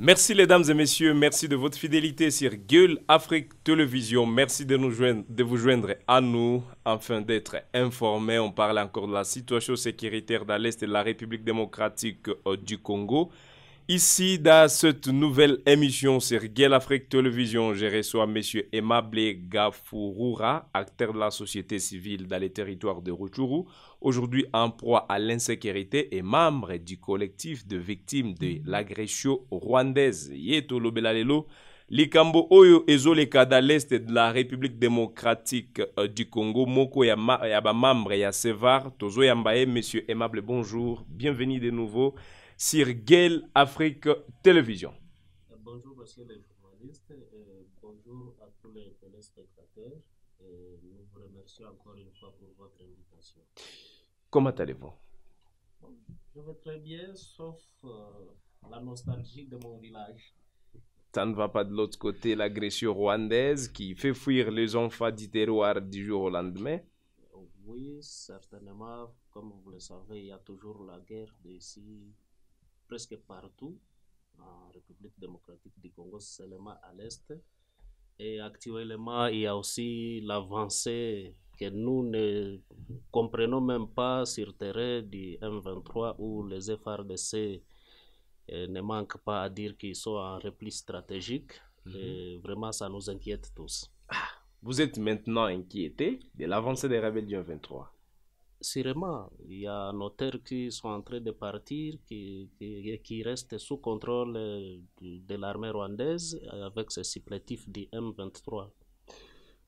Merci mesdames et messieurs, merci de votre fidélité sur Gueule Afrique Télévision. Merci de vous joindre à nous afin d'être informés. On parle encore de la situation sécuritaire dans l'Est de la République démocratique du Congo. Ici, dans cette nouvelle émission sur Gueule Afrique Télévision, je reçois M. Aimable Gafouroura, acteur de la société civile dans les territoires de Rutshuru, aujourd'hui en proie à l'insécurité et membre du collectif de victimes de l'agression rwandaise. Yeto Lobelalelo, Likambo Oyo Ezoleka dans l'Est de la République démocratique du Congo, Moko Yaba membre ya Sevar, Tozo Yambaye, M. Aimable, bonjour, bienvenue de nouveau sur Gueule Afrique Télévision. Bonjour, monsieur les journalistes, bonjour à tous les téléspectateurs. Nous vous remercions encore une fois pour votre invitation. Comment allez-vous? Je vais très bien, sauf la nostalgie de mon village. Ça ne va pas de l'autre côté, l'agression rwandaise qui fait fuir les enfants du terroir du jour au lendemain? Oui, certainement. Comme vous le savez, il y a toujours la guerre d'ici presque partout en République démocratique du Congo, seulement à l'est. Et actuellement, il y a aussi l'avancée que nous ne comprenons même pas sur terrain du M23 où les FARDC ne manquent pas à dire qu'ils sont en repli stratégique. Et vraiment, ça nous inquiète tous. Vous êtes maintenant inquiété de l'avancée des rebelles du M23? Sûrement, il y a nos terres qui sont en train de partir, qui restent sous contrôle de l'armée rwandaise avec ce supplétif du M23.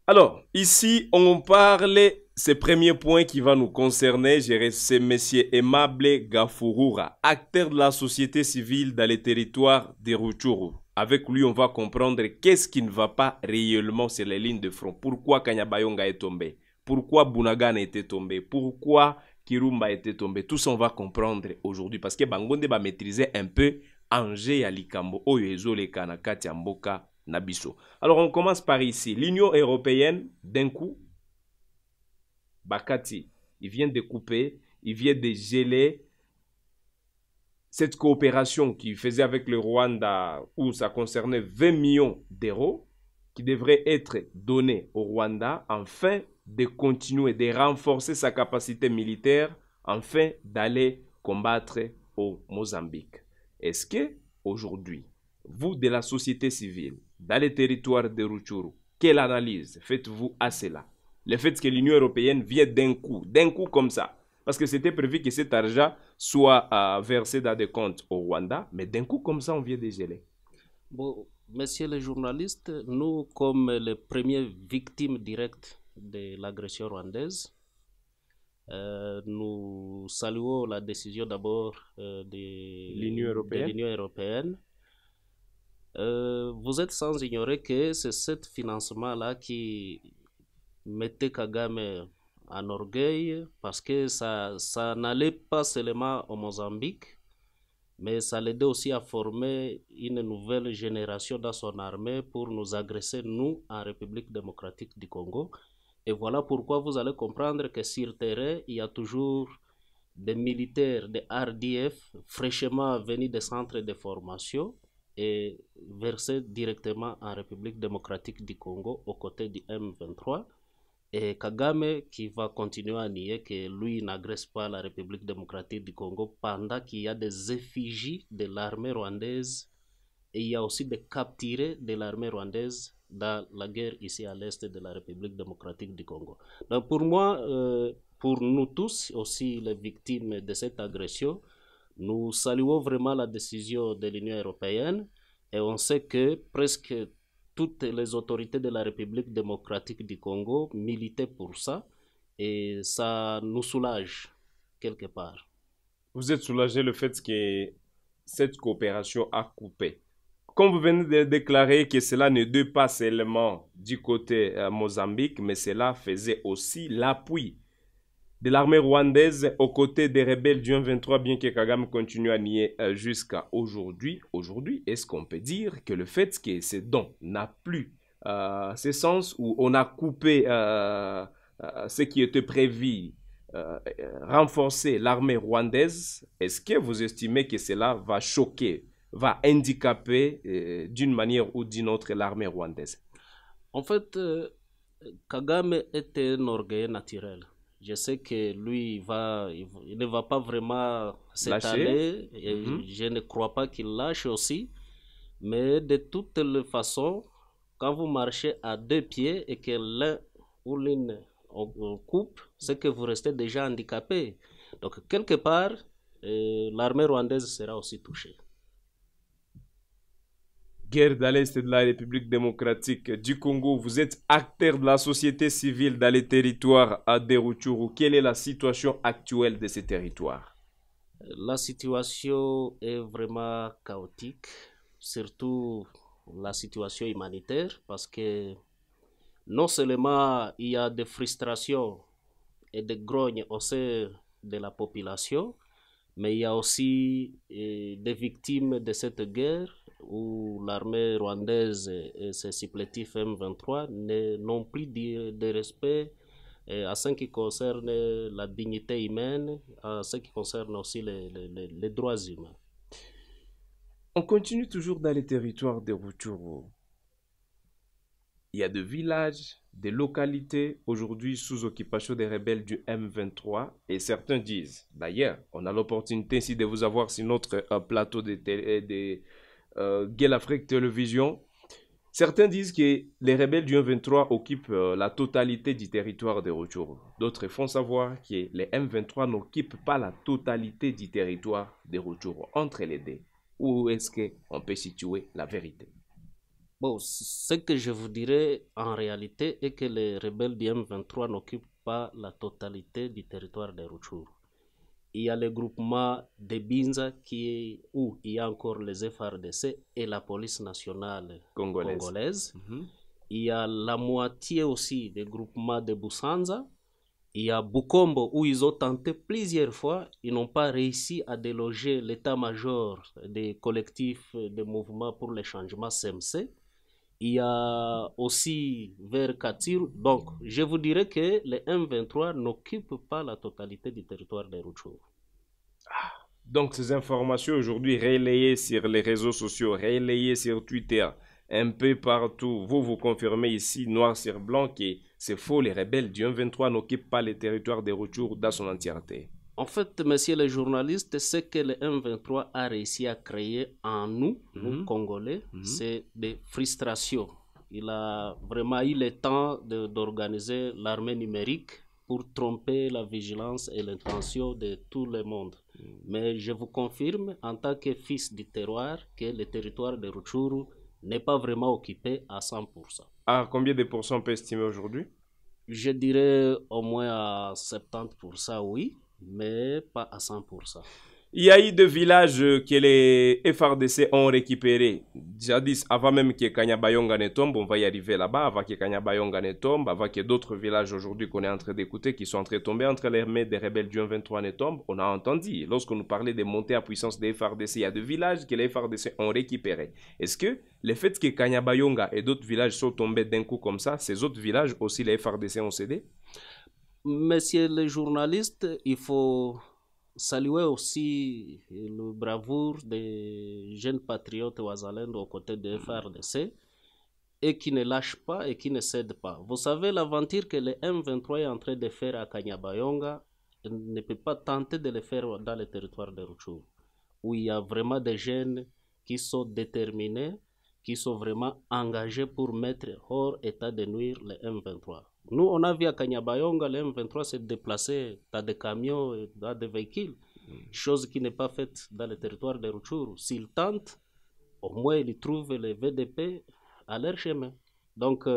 Alors, ici, on parle, ce premier point qui va nous concerner, c'est M. Aimable Gafouroura, acteur de la société civile dans les territoires de Rutshuru. Avec lui, on va comprendre qu'est-ce qui ne va pas réellement sur les lignes de front. Pourquoi Kanyabayonga est tombé? Pourquoi Bunagana était tombé? Pourquoi Kirumba était tombé? Tout ça, on va comprendre aujourd'hui. Parce que Bangonde va maîtriser un peu Angers à Likambo, Oyezo le Kanakati Amboka Nabiso. Alors, on commence par ici. L'Union européenne, d'un coup, Bakati, il vient de couper, il vient de geler cette coopération qu'il faisait avec le Rwanda, où ça concernait 20 millions d'euros, qui devraient être donnés au Rwanda, afin de continuer, de renforcer sa capacité militaire, afin d'aller combattre au Mozambique. Est-ce que, aujourd'hui, vous de la société civile, dans les territoires de Rutshuru, quelle analyse faites-vous à cela? Le fait que l'Union européenne vient d'un coup comme ça, parce que c'était prévu que cet argent soit versé dans des comptes au Rwanda, mais d'un coup comme ça, on vient de geler. Bon, messieurs les journalistes, nous, comme les premières victimes directes de l'agression rwandaise, nous saluons la décision d'abord de l'Union européenne. Vous êtes sans ignorer que c'est ce financement-là qui mettait Kagame en orgueil parce que ça n'allait pas seulement au Mozambique, mais ça l'aidait aussi à former une nouvelle génération dans son armée pour nous agresser, nous, en République démocratique du Congo. Et voilà pourquoi vous allez comprendre que sur terrain, il y a toujours des militaires, des RDF, fraîchement venus des centres de formation et versés directement en République démocratique du Congo aux côtés du M23. Et Kagame qui va continuer à nier que lui n'agresse pas la République démocratique du Congo pendant qu'il y a des effigies de l'armée rwandaise et il y a aussi des capturés de l'armée rwandaise dans la guerre ici à l'est de la République démocratique du Congo. Donc pour moi, pour nous tous, aussi les victimes de cette agression, nous saluons vraiment la décision de l'Union européenne et on sait que presque toutes les autorités de la République démocratique du Congo militaient pour ça et ça nous soulage quelque part. Vous êtes soulagé le fait que cette coopération a coupé. Comme vous venez de déclarer que cela ne doit pas seulement du côté Mozambique, mais cela faisait aussi l'appui de l'armée rwandaise aux côtés des rebelles du M23, bien que Kagame continue à nier jusqu'à aujourd'hui. Aujourd'hui, est-ce qu'on peut dire que le fait que ce don n'a plus ce sens, où on a coupé ce qui était prévu, renforcer l'armée rwandaise, est-ce que vous estimez que cela va choquer va handicaper d'une manière ou d'une autre l'armée rwandaise? En fait, Kagame est un orgueil naturel. Je sais que lui, il ne va pas vraiment s'étaler. Je ne crois pas qu'il lâche aussi. Mais de toutes les façons, quand vous marchez à deux pieds et que l'un ou l'une on coupe, c'est que vous restez déjà handicapé. Donc, quelque part, l'armée rwandaise sera aussi touchée. Guerre dans l'Est de la République démocratique du Congo, vous êtes acteur de la société civile dans les territoires de Rutshuru. Quelle est la situation actuelle de ces territoires? La situation est vraiment chaotique, surtout la situation humanitaire, parce que non seulement il y a des frustrations et des grognes au sein de la population, mais il y a aussi des victimes de cette guerre où l'armée rwandaise et ses supplétifs M23 n'ont plus de respect à ce qui concerne la dignité humaine, à ce qui concerne aussi les droits humains. On continue toujours dans les territoires de Rutshuru. Il y a des villages, des localités aujourd'hui sous occupation des rebelles du M23 et certains disent, d'ailleurs, on a l'opportunité ici de vous avoir sur notre plateau de Gueule Afrique Télévision. Certains disent que les rebelles du M23 occupent la totalité du territoire de Rutshuru. D'autres font savoir que les M23 n'occupent pas la totalité du territoire de Rutshuru. Entre les deux, où est-ce qu'on peut situer la vérité? Bon, ce que je vous dirais en réalité est que les rebelles du M23 n'occupent pas la totalité du territoire de Rutshuru. Il y a le groupement de Binza où il y a encore les FARDC et la police nationale congolaise. Il y a la moitié aussi des groupements de Busanza. Il y a Bukombo où ils ont tenté plusieurs fois. Ils n'ont pas réussi à déloger l'état-major des collectifs de mouvement pour le changement CMC. Il y a aussi vers Katir. Donc, je vous dirais que les M23 n'occupent pas la totalité du territoire de Rutshuru. Donc, ces informations aujourd'hui relayées sur les réseaux sociaux, relayées sur Twitter, un peu partout, vous confirmez ici, noir sur blanc, que c'est faux, les rebelles du M23 n'occupent pas le territoire de Rutshuru dans son entièreté. En fait, messieurs les journalistes, ce que le M23 a réussi à créer en nous, nous Congolais, c'est des frustrations. Il a vraiment eu le temps d'organiser l'armée numérique pour tromper la vigilance et l'intention de tout le monde. Mais je vous confirme, en tant que fils du terroir, que le territoire de Rutshuru n'est pas vraiment occupé à 100%. À combien de pourcents on peut estimer aujourd'hui? Je dirais au moins à 70%, oui, mais pas à 100%. Il y a eu des villages que les FRDC ont récupérés. Jadis, avant même que Kanyabayonga ne tombe, on va y arriver là-bas, avant que Kanyabayonga ne tombe, avant que d'autres villages aujourd'hui qu'on est en train d'écouter, qui sont en train de tomber entre les mains des rebelles du M23 ne tombent, on a entendu, lorsqu'on nous parlait de montée à puissance des FRDC, il y a des villages que les FRDC ont récupérés. Est-ce que le fait que Kanyabayonga et d'autres villages sont tombés d'un coup comme ça, ces autres villages aussi les FRDC ont cédé? Messieurs les journalistes, il faut saluer aussi le bravoure des jeunes patriotes Ouazalendo aux côtés de FARDC et qui ne lâchent pas et qui ne cèdent pas. Vous savez, l'aventure que le M23 est en train de faire à Kanyabayonga ne peut pas tenter de le faire dans le territoire de Rutshuru, où il y a vraiment des jeunes qui sont déterminés, qui sont vraiment engagés pour mettre hors état de nuire le M23. Nous, on a vu à Kanyabayonga, le M23 se déplacer dans des camions et dans des véhicules, chose qui n'est pas faite dans le territoire de Rutshuru. S'ils tentent, au moins ils trouvent les VDP à leur chemin. Donc,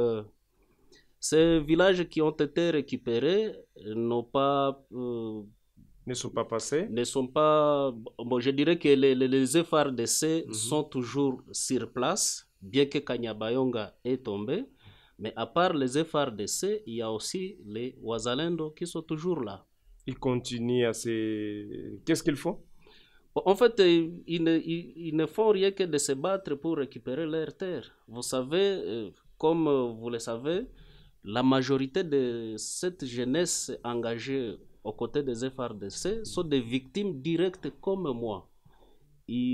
ces villages qui ont été récupérés n'ont pas... ne sont pas passés? Ne sont pas... Bon, je dirais que les FARDC sont toujours sur place, bien que Kanyabayonga est tombé. Mais à part les FARDC, il y a aussi les Ouazalendo qui sont toujours là. Ils continuent à se... Qu'est-ce qu'ils font? En fait, ils ne font rien que de se battre pour récupérer leurs terres. Vous savez, comme vous le savez, la majorité de cette jeunesse engagée aux côtés des FARDC sont des victimes directes comme moi.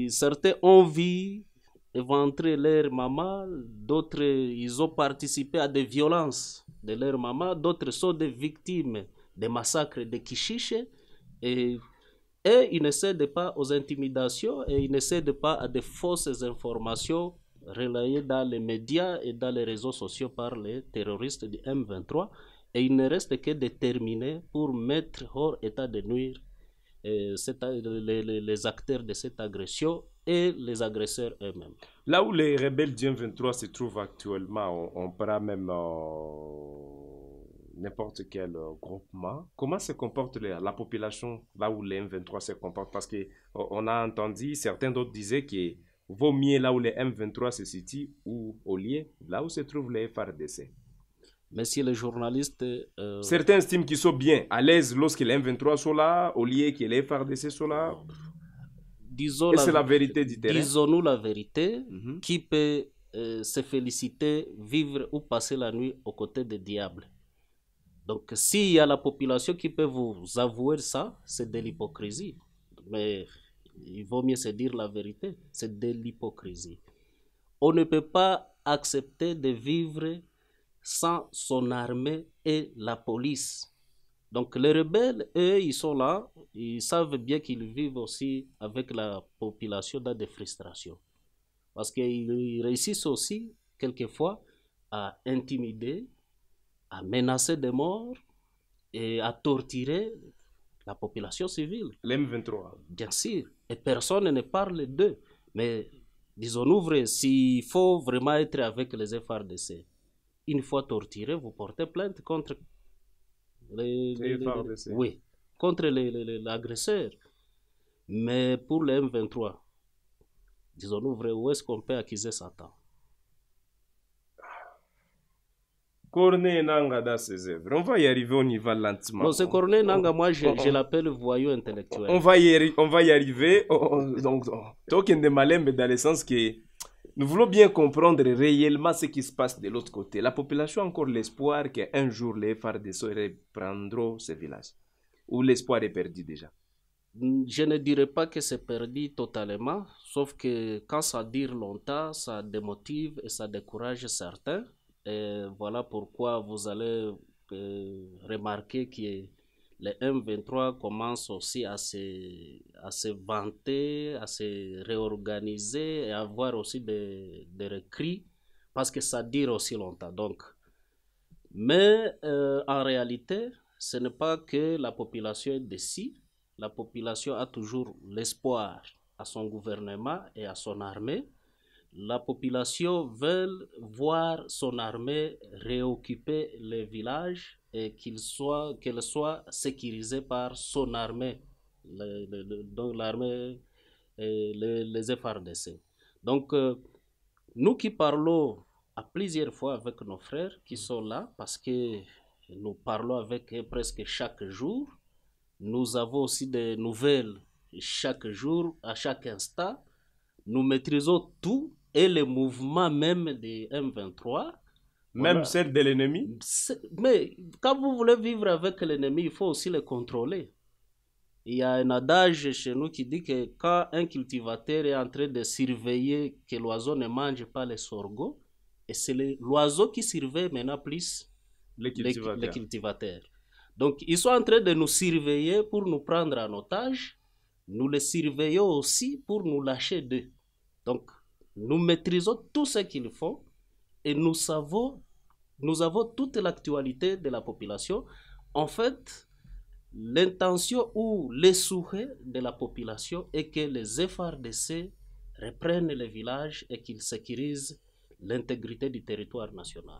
Certains ont vu éventrer leur maman, d'autres ils ont participé à des violences de leur maman, d'autres sont des victimes des massacres de Kishiche et, ils ne cèdent pas aux intimidations et ils ne cèdent pas à des fausses informations relayées dans les médias et dans les réseaux sociaux par les terroristes du M23 et ils ne restent que déterminés pour mettre hors état de nuire les acteurs de cette agression et les agresseurs eux-mêmes. Là où les rebelles du M23 se trouvent actuellement, on prend même n'importe quel groupement. Comment se comporte la population là où les M23 se comportent? Parce qu'on a entendu, certains d'autres disaient qu'il vaut mieux là où les M23 se situent ou au lieu là où se trouvent les FARDC. Mais si les journalistes... Certains estiment qu'ils sont bien à l'aise lorsque les M23 sont là, au lieu que les FARDC sont là. Disons et c'est la vérité du terrain. Disons-nous la vérité, qui peut se féliciter, vivre ou passer la nuit aux côtés des diables. Donc s'il y a la population qui peut vous avouer ça, c'est de l'hypocrisie. Mais il vaut mieux se dire la vérité, c'est de l'hypocrisie. On ne peut pas accepter de vivre sans son armée et la police. Donc les rebelles, eux, ils sont là, ils savent bien qu'ils vivent aussi avec la population dans des frustrations. Parce qu'ils réussissent aussi, quelquefois, à intimider, à menacer de mort et à torturer la population civile. L'M23. Bien sûr, et personne ne parle d'eux. Mais disons-nous vrai, s'il faut vraiment être avec les FARDC, une fois torturé, vous portez plainte contre oui, contre l'agresseur. Mais pour le M23, disons-nous vrai, où est-ce qu'on peut accuser Satan? Corneille Nanga dans ses œuvres. On va y arriver au niveau lentement. Non, c'est Corneille Nanga, moi je l'appelle voyou intellectuel. On va y arriver. Donc, token de malin, mais dans le sens que nous voulons bien comprendre réellement ce qui se passe de l'autre côté. La population a encore l'espoir qu'un jour les FARDC reprendront ces villages. Ou l'espoir est perdu déjà? Je ne dirais pas que c'est perdu totalement, sauf que quand ça dure longtemps, ça démotive et ça décourage certains. Et voilà pourquoi vous allez remarquer que les M23 commencent aussi à se vanter, à se réorganiser et à avoir aussi des recrues parce que ça dure aussi longtemps. Donc, mais en réalité, ce n'est pas que la population est déçue. La population a toujours l'espoir à son gouvernement et à son armée. La population veut voir son armée réoccuper les villages et qu'elle soit sécurisée par son armée, donc l'armée, les FARDC. Donc, nous qui parlons à plusieurs fois avec nos frères qui sont là, parce que nous parlons avec eux presque chaque jour, nous avons aussi des nouvelles chaque jour, à chaque instant, nous maîtrisons tout et les mouvements même des M23. Même voilà. Celle de l'ennemi. Mais quand vous voulez vivre avec l'ennemi, il faut aussi le contrôler. Il y a un adage chez nous qui dit que quand un cultivateur est en train de surveiller que l'oiseau ne mange pas les sorgho, et c'est l'oiseau qui surveille maintenant plus les cultivateurs. Donc ils sont en train de nous surveiller pour nous prendre en otage. Nous les surveillons aussi pour nous lâcher d'eux. Donc, nous maîtrisons tout ce qu'ils font et nous avons toute l'actualité de la population. En fait, l'intention ou les souhaits de la population est que les FARDC reprennent les villages et qu'ils sécurisent l'intégrité du territoire national.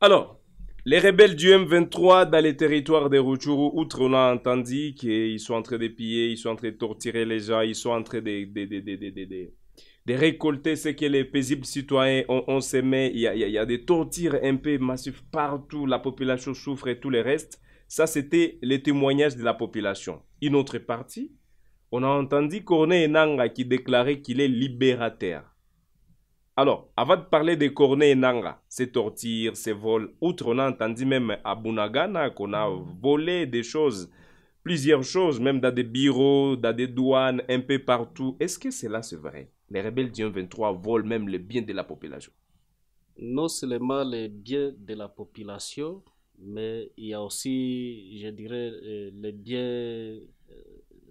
Alors, les rebelles du M23 dans les territoires de Rutshuru, outre on a entendu qu'ils sont en train de piller, ils sont en train de torturer les gens, ils sont en train de récolter ce que les paisibles citoyens ont semé. Il y a des tortures un peu massives partout, la population souffre et tout le reste. Ça, c'était les témoignages de la population. Une autre partie, on a entendu Corneille Nanga qui déclarait qu'il est libérateur. Alors, avant de parler de Corneille Nanga, ces tortures, ces vols, outre on a entendu même à Bunagana qu'on a volé des choses plusieurs choses, même dans des bureaux, dans des douanes, un peu partout. Est-ce que cela c'est vrai? Les rebelles du M23 volent même les biens de la population. Non seulement les biens de la population, mais il y a aussi, je dirais, les biens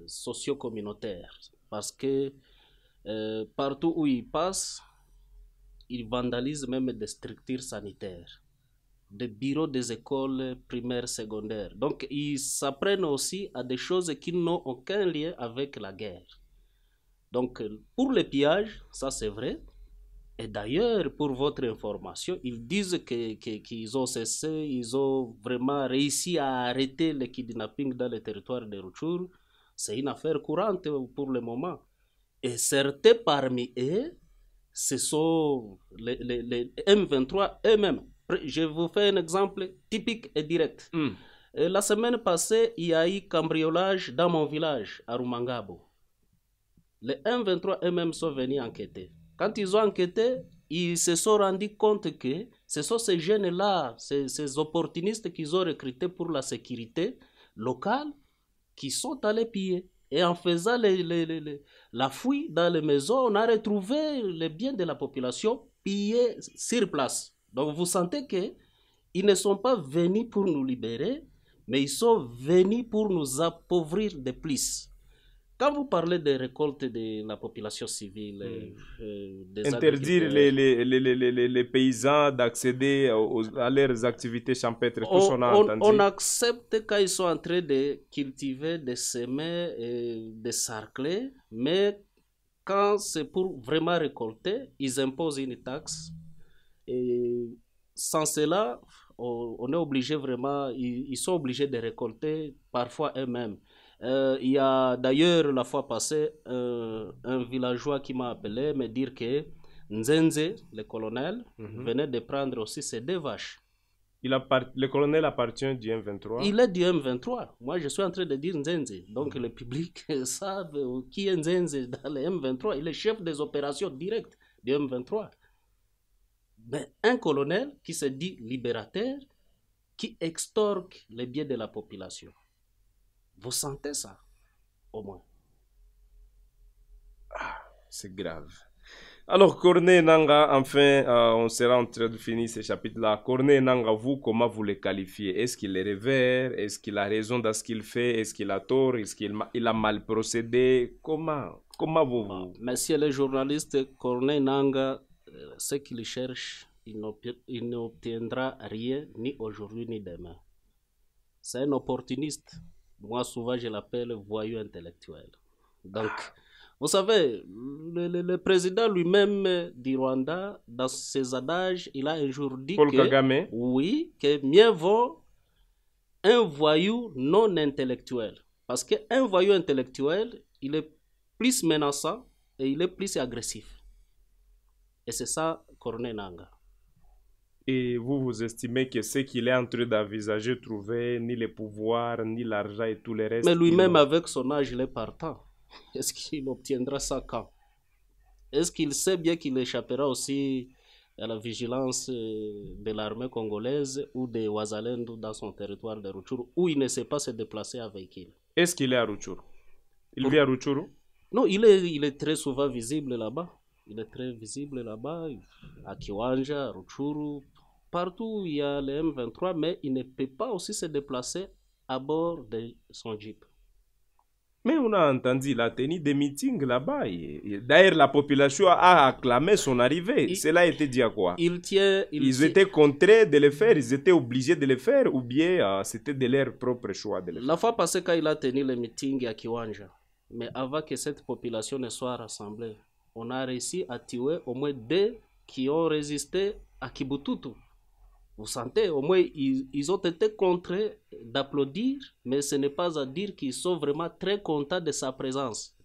socio-communautaires. Parce que partout où ils passent, ils vandalisent même des structures sanitaires, des bureaux des écoles primaires, secondaires. Donc, ils s'apprennent aussi à des choses qui n'ont aucun lien avec la guerre. Donc, pour les pillages, ça c'est vrai. Et d'ailleurs, pour votre information, ils disent qu'ils ont cessé, ils ont vraiment réussi à arrêter le kidnapping dans le territoire de Rutshuru. C'est une affaire courante pour le moment. Et certains parmi eux, ce sont les M23 eux-mêmes. Je vous fais un exemple typique et direct. La semaine passée, il y a eu cambriolage dans mon village, à Rumangabo. Les M23 eux-mêmes sont venus enquêter. Quand ils ont enquêté, ils se sont rendus compte que ce sont ces jeunes-là, ces opportunistes qu'ils ont recrutés pour la sécurité locale, qui sont allés piller. Et en faisant la fouille dans les maisons, on a retrouvé les biens de la population pillés sur place. Donc vous sentez qu'ils ne sont pas venus pour nous libérer, mais ils sont venus pour nous appauvrir de plus. Quand vous parlez des récoltes de la population civile, des interdire les paysans d'accéder à leurs activités champêtres, tous on a entendu. On accepte quand ils sont en train de cultiver, de semer, de sarcler, mais quand c'est pour vraiment récolter, ils imposent une taxe. Et sans cela, on est obligé vraiment, ils sont obligés de récolter parfois eux-mêmes. Il y a d'ailleurs la fois passée un villageois qui m'a appelé me dire que Nzenze, le colonel, venait de prendre aussi ses 2 vaches. Le colonel appartient du M23. Il est du M23. Moi, je suis en train de dire Nzenze. Donc, le public savent qui est Nzenze dans le M23. Il est chef des opérations directes du M23. Mais un colonel qui se dit libérateur, qui extorque les biens de la population. Vous sentez ça, au moins? C'est grave. Alors, Corneille Nanga, enfin, on sera en train de finir ce chapitre-là. Corneille Nanga, vous, comment vous le qualifiez? Est-ce qu'il est rêveur? Est-ce qu'il a raison dans ce qu'il fait? Est-ce qu'il a tort? Est-ce qu'il a mal procédé? Comment vous... Monsieur le journaliste, Corneille Nanga, ce qu'il cherche, il n'obtiendra rien, ni aujourd'hui, ni demain. C'est un opportuniste. Moi, souvent, je l'appelle voyou intellectuel. Donc, vous savez, le président lui-même du Rwanda, dans ses adages, il a un jour dit Paul Kagame. Oui, que mieux vaut un voyou non intellectuel. Parce qu'un voyou intellectuel, il est plus menaçant et il est plus agressif. Et c'est ça, Corneille Nanga. Et vous estimez que ce qu'il est en train d'envisager trouver ni le pouvoir, ni l'argent et tout le reste... Mais lui-même, avec son âge, il est partant. Est-ce qu'il obtiendra ça quand? Est-ce qu'il sait bien qu'il échappera aussi à la vigilance de l'armée congolaise ou des Ouazalendou dans son territoire de Rutshuru, où il ne sait pas se déplacer avec il? Est-ce qu'il est à Rutshuru? Il vit à Rutshuru? Non, il est très souvent visible là-bas. Il est très visible là-bas, à Kiwanja, à Rutshuru, partout où il y a le M23, mais il ne peut pas aussi se déplacer à bord de son jeep. Mais on a entendu, il a tenu des meetings là-bas. D'ailleurs, la population a acclamé son arrivée. Cela a été dit à quoi? Ils étaient contraints de le faire, ils étaient obligés de le faire, ou bien c'était de leur propre choix de le faire. La fois passée, quand il a tenu le meeting à Kiwanja, mais avant que cette population ne soit rassemblée, on a réussi à tuer au moins 2 qui ont résisté à Kibututu. Vous sentez, au moins, ils ont été contraints d'applaudir, mais ce n'est pas à dire qu'ils sont vraiment très contents de sa présence.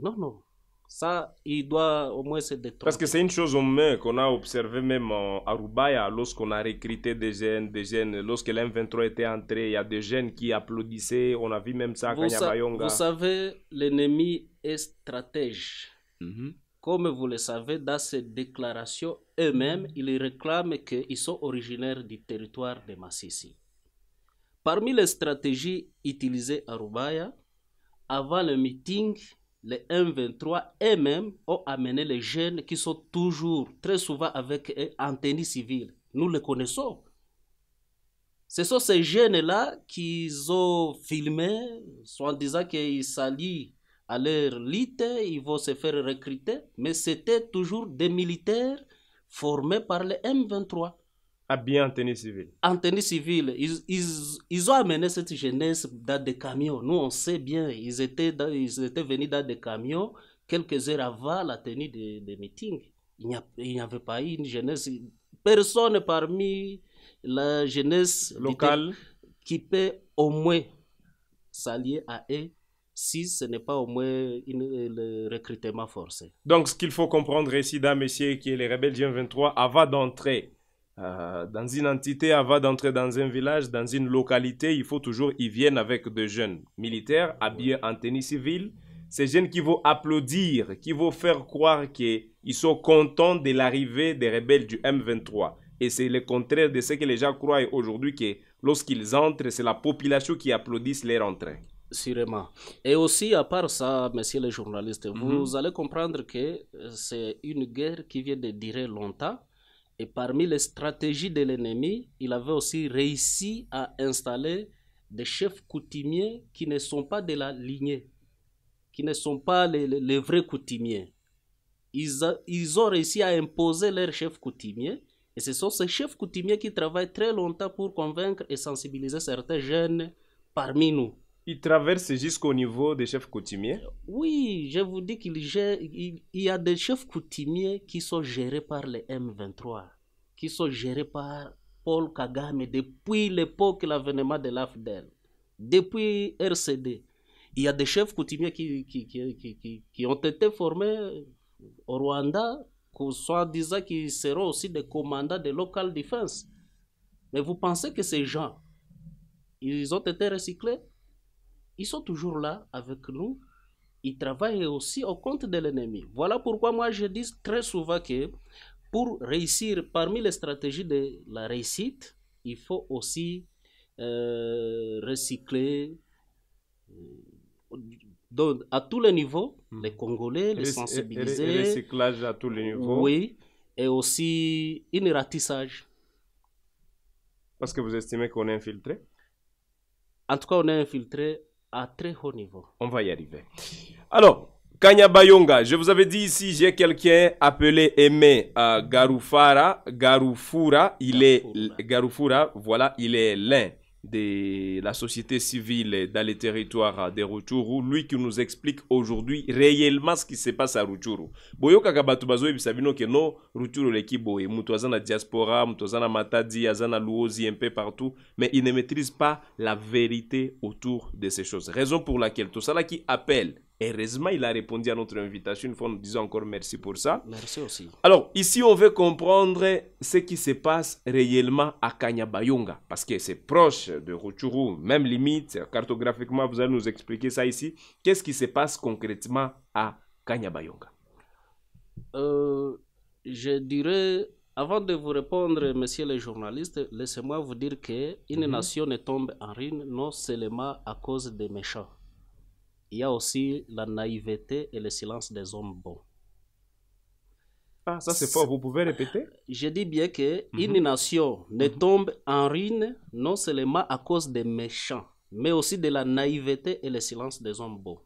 Non, non. Ça, il doit au moins se détromper. Parce que c'est une chose qu'on a observé même à Rubaya, lorsqu'on a recruté des jeunes, lorsque l'M23 était entré, il y a des jeunes qui applaudissaient, on a vu même ça à Kanyabayonga. Vous savez, l'ennemi est stratège. Comme vous le savez, dans ces déclarations, eux-mêmes, ils réclament qu'ils sont originaires du territoire de Massissi. Parmi les stratégies utilisées à Rubaya, avant le meeting, les M23 eux-mêmes ont amené les jeunes qui sont toujours, très souvent avec eux, en tenue civile. Nous les connaissons. Ce sont ces jeunes-là qui ont filmé, soit en disant qu'ils s'allient à leur lite, ils vont se faire recruter, mais c'était toujours des militaires formés par les M23. Habillés en tenue civile. En tenue civile, ils ont amené cette jeunesse dans des camions. Nous, on sait bien, ils étaient venus dans des camions quelques heures avant la tenue des meetings. Il n'y avait pas eu une jeunesse. Personne parmi la jeunesse locale qui peut au moins s'allier à eux si ce n'est pas au moins le recrutement forcé. Donc, ce qu'il faut comprendre ici, dames, messieurs, qui est les rebelles du M23, avant d'entrer dans une entité, avant d'entrer dans un village, dans une localité, il faut toujours, ils viennent avec des jeunes militaires habillés en tenue civile. Ces jeunes qui vont applaudir, qui vont faire croire qu'ils sont contents de l'arrivée des rebelles du M23. Et c'est le contraire de ce que les gens croient aujourd'hui, que lorsqu'ils entrent, c'est la population qui applaudit leur entrée. Sûrement. Et aussi, à part ça, messieurs les journalistes, vous allez comprendre que c'est une guerre qui vient de durer longtemps. Et parmi les stratégies de l'ennemi, il avait aussi réussi à installer des chefs coutumiers qui ne sont pas de la lignée, qui ne sont pas les vrais coutumiers. Ils ont réussi à imposer leurs chefs coutumiers. Et ce sont ces chefs coutumiers qui travaillent très longtemps pour convaincre et sensibiliser certains jeunes parmi nous. Ils traversent jusqu'au niveau des chefs coutumiers? Oui, je vous dis qu'il y a des chefs coutumiers qui sont gérés par les M23, qui sont gérés par Paul Kagame depuis l'époque de l'avènement de l'AFDEL, depuis RCD. Il y a des chefs coutumiers qui ont été formés au Rwanda, soit disant qu'ils seront aussi des commandants de local defense. Mais vous pensez que ces gens, ils ont été recyclés? Ils sont toujours là avec nous. Ils travaillent aussi au compte de l'ennemi. Voilà pourquoi moi je dis très souvent que pour réussir, parmi les stratégies de la réussite, il faut aussi recycler donc, à tous les niveaux, les Congolais, les sensibiliser. Recyclage à tous les niveaux. Oui, et aussi un ratissage. Parce que vous estimez qu'on est infiltré? En tout cas, on est infiltré à très haut niveau. On va y arriver. Alors, Kanyabayonga, je vous avais dit ici, j'ai quelqu'un appelé Aimé Garufura. Garufura, voilà, il est l'un de la société civile dans les territoires de Rutshuru, lui qui nous explique aujourd'hui réellement ce qui se passe à Rutshuru. Boyoka kabatu bazo ebisabino ke no Rutshuru leki boye, mutu azana diaspora, mutu azana matadi, azana luozi un peu partout, mais il ne maîtrise pas la vérité autour de ces choses. Raison pour laquelle tout ça là qui appelle. Heureusement, il a répondu à notre invitation. Une fois, nous disons encore merci pour ça. Merci aussi. Alors, ici, on veut comprendre ce qui se passe réellement à Kanyabayonga. Parce que c'est proche de Rutshuru, même limite, cartographiquement, vous allez nous expliquer ça ici. Qu'est-ce qui se passe concrètement à Kanyabayonga? Je dirais, avant de vous répondre, messieurs les journalistes, laissez-moi vous dire qu'une nation ne tombe en ruine non seulement à cause des méchants. Il y a aussi la naïveté et le silence des hommes bons. Ah, ça c'est fort, vous pouvez répéter? Je dis bien qu'une nation ne tombe en ruine non seulement à cause des méchants, mais aussi de la naïveté et le silence des hommes bons.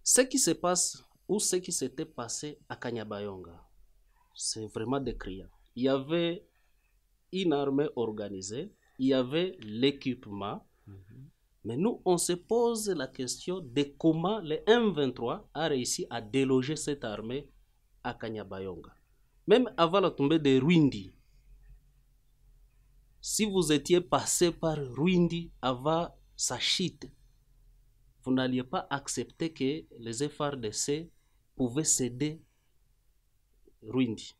Ce qui se passe ou ce qui s'était passé à Kanyabayonga, c'est vraiment décriant. Il y avait une armée organisée, il y avait l'équipement. Mais nous, on se pose la question de comment le M23 a réussi à déloger cette armée à Kanyabayonga. Même avant la tombée de Rwindi, si vous étiez passé par Rwindi avant sa chute, vous n'alliez pas accepter que les FARDC pouvaient céder Rwindi.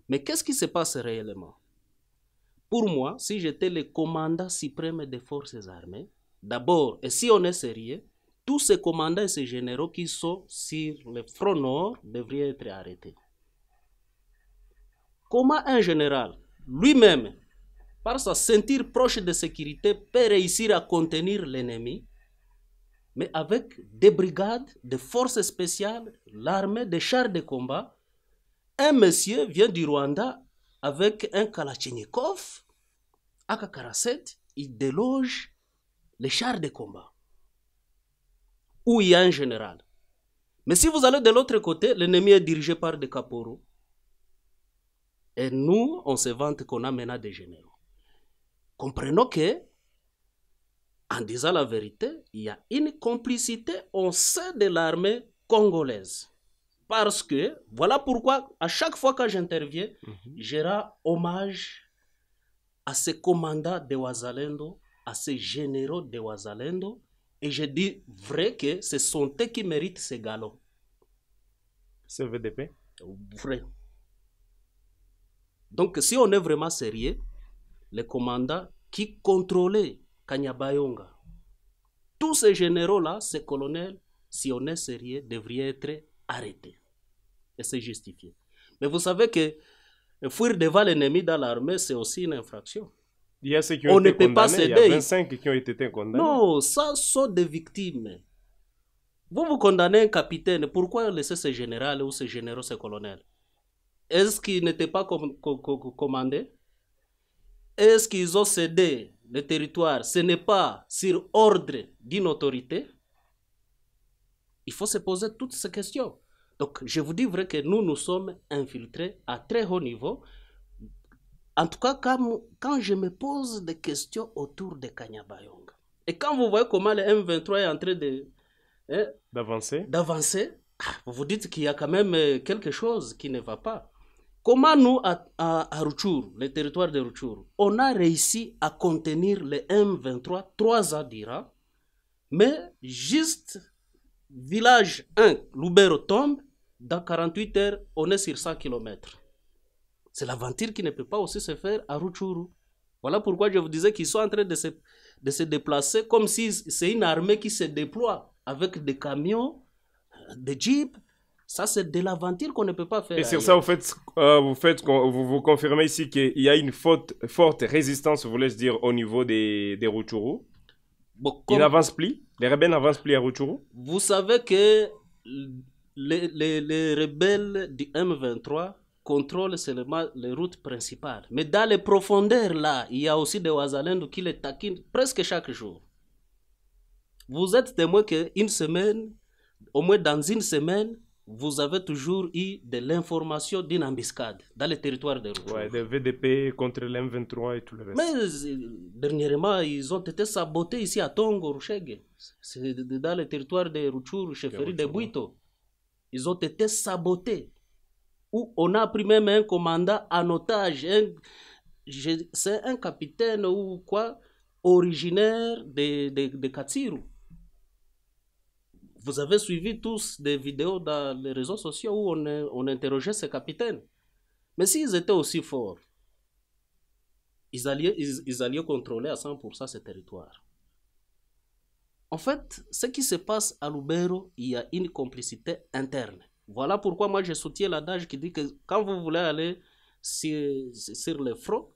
Mais qu'est-ce qui se passe réellement? Pour moi, si j'étais le commandant suprême des forces armées, d'abord, et si on est sérieux, tous ces commandants et ces généraux qui sont sur le front nord devraient être arrêtés. Comment un général, lui-même, par sa ceinture proche de sécurité, peut réussir à contenir l'ennemi, mais avec des brigades, des forces spéciales, l'armée, des chars de combat. Un monsieur vient du Rwanda avec un Kalachnikov, AK-47, il déloge les chars de combat, où il y a un général. Mais si vous allez de l'autre côté, l'ennemi est dirigé par des caporaux. Et nous, on se vante qu'on a maintenant des généraux. Comprenons que, en disant la vérité, il y a une complicité au sein de l'armée congolaise. Parce que, voilà pourquoi, à chaque fois que j'interviens, je rends hommage à ces commandants de Wazalendo, à ces généraux de Wazalendo, et je dis vrai que ce sont eux qui méritent ces galons. C'est VDP? Vrai. Donc, si on est vraiment sérieux, les commandants qui contrôlaient Kanyabayonga, tous ces généraux-là, ces colonels, si on est sérieux, devraient être arrêtés. Et c'est justifié. Mais vous savez que fuir devant l'ennemi dans l'armée, c'est aussi une infraction. Il y a ceux qui ont été condamnés, il y a 25 qui ont été condamnés. Non, ça sont des victimes. Vous condamnez un capitaine, pourquoi laisser ce général ou ce généraux, ce colonel? Est-ce qu'ils n'étaient pas commandés? Est-ce qu'ils ont cédé le territoire? Ce n'est pas sur ordre d'une autorité? Il faut se poser toutes ces questions. Donc, je vous dis vrai que nous sommes infiltrés à très haut niveau. En tout cas, quand je me pose des questions autour de Kanyabayonga, et quand vous voyez comment le M23 est en train d'avancer, vous vous dites qu'il y a quand même quelque chose qui ne va pas. Comment nous, à Rutshuru, le territoire de Rutshuru, on a réussi à contenir le M23 3 ans durant, mais juste village 1, Lubero tombe, dans 48 heures, on est sur 100 km. C'est l'aventure qui ne peut pas aussi se faire à Rutshuru. Voilà pourquoi je vous disais qu'ils sont en train de se déplacer comme si c'est une armée qui se déploie avec des camions, des jeeps. Ça, c'est de l'aventure qu'on ne peut pas faire. Et sur ça, vous confirmez ici qu'il y a une forte résistance, vous voulez dire, au niveau des Rutshuru. Bon, ils n'avancent plus. Les rebelles n'avancent plus à Rutshuru. Vous savez que les rebelles du M23 contrôlent seulement les routes principales. Mais dans les profondeurs, là, il y a aussi des Wazalendo qui les taquinent presque chaque jour. Vous êtes témoin qu'une semaine, au moins dans une semaine, vous avez toujours eu de l'information d'une embuscade dans le territoire de Rutshuru. Ouais, des VDP contre l'M23 et tout le reste. Mais dernièrement, ils ont été sabotés ici à Tongo, Rushege. C'est dans le territoire de Rutshuru, chefferie de Bwito. Ils ont été sabotés. Où on a pris même un commandant en otage. C'est un capitaine ou quoi, originaire de Katsiru. Vous avez suivi tous des vidéos dans les réseaux sociaux où on interrogeait ces capitaines. Mais s'ils étaient aussi forts, ils allaient contrôler à 100% ce territoire. En fait, ce qui se passe à Lubero, il y a une complicité interne. Voilà pourquoi moi je soutiens l'adage qui dit que quand vous voulez aller sur le front,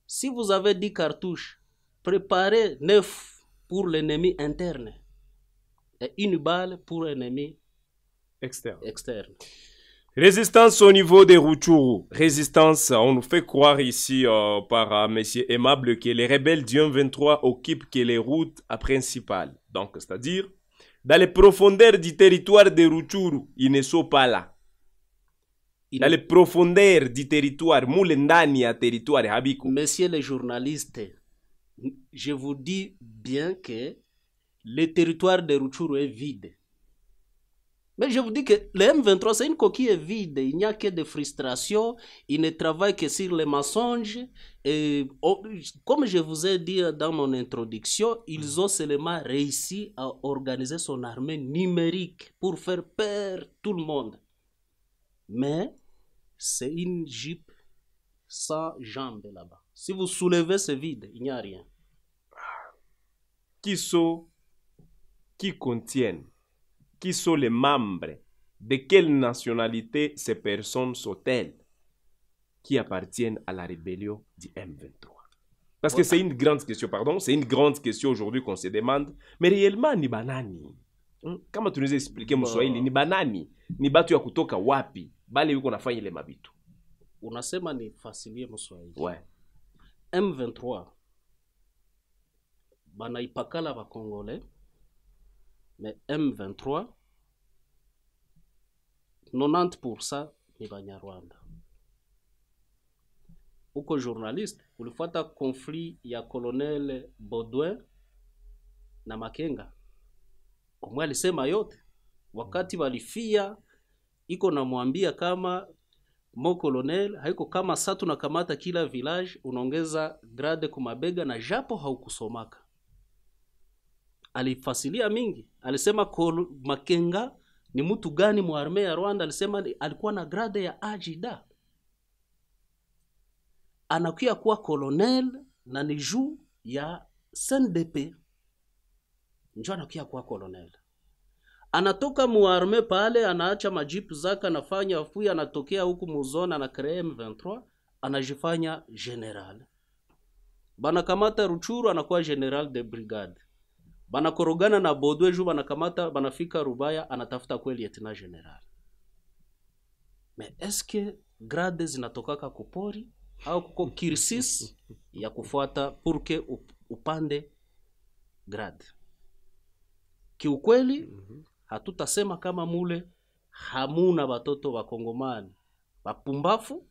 si vous avez 10 cartouches, préparez 9 pour l'ennemi interne et une balle pour l'ennemi externe. Résistance au niveau des Rutshuru. Résistance, on nous fait croire ici par Monsieur Aimable que les rebelles du M23 occupent que les routes principales. Donc, c'est-à-dire, dans les profondeurs du territoire de Rutshuru, ils ne sont pas là. Dans les profondeurs du territoire, Moulendani à territoire Habiko. Messieurs les journalistes, je vous dis bien que le territoire de Rutshuru est vide. Mais je vous dis que le M23, c'est une coquille vide. Il n'y a que des frustrations. Il ne travaille que sur les mensonges. Et comme je vous ai dit dans mon introduction, ils ont seulement réussi à organiser son armée numérique pour faire peur tout le monde. Mais c'est une jeep sans jambes là-bas. Si vous soulevez ce vide, il n'y a rien. Qui contiennent, qui sont les membres, de quelle nationalité ces personnes sont-elles qui appartiennent à la rébellion du M23? Parce que c'est une grande question, pardon, c'est une grande question aujourd'hui qu'on se demande. Mais réellement, ni banani? Kama tunaweza expliquer Mswahili, ni banani? Ni batu ya kutoka wapi? Bale yuko nafanya ile mabitu. Unasema ni fasilie Mswahili. Ouais. M23 banaipakala ba Congolais, mais M23 90% ni Banyarwanda. Uko journaliste, ulifuata conflit ya Colonel Baudouin na Makenga. Omwe alisema yote. Wakati walifia, iko namwambia kama mo colonel, haiko kama satu na kamata kila village, unaongeza grade kumabega na japo haukusomaka. Alifasilia mingi. Alisema Makenga ni mtu gani mu arme ya Rwanda, alisema alikuwa na grade ya ajida. Anakuya kuwa colonel na ni juu ya CNDP. Njo anakuya kuwa colonel. Anatoka mu arme pale, anaacha majipu zaka, anafanya afuya, anatokea huku muzona na kree M23, anajifanya general. Bana kamata Ruchuru, anakuwa general de brigade. Bana korogana na Bodwe juu banakamata, banafika Rubaya, anatafuta kweli lieutenant general. Mais est-ce que grade zinatokaka kupori au kuko kirsis ya kufuata purke upande grade? Kiukweli hatutasema kama mule hamuna batoto wa Kongomani bapumbafu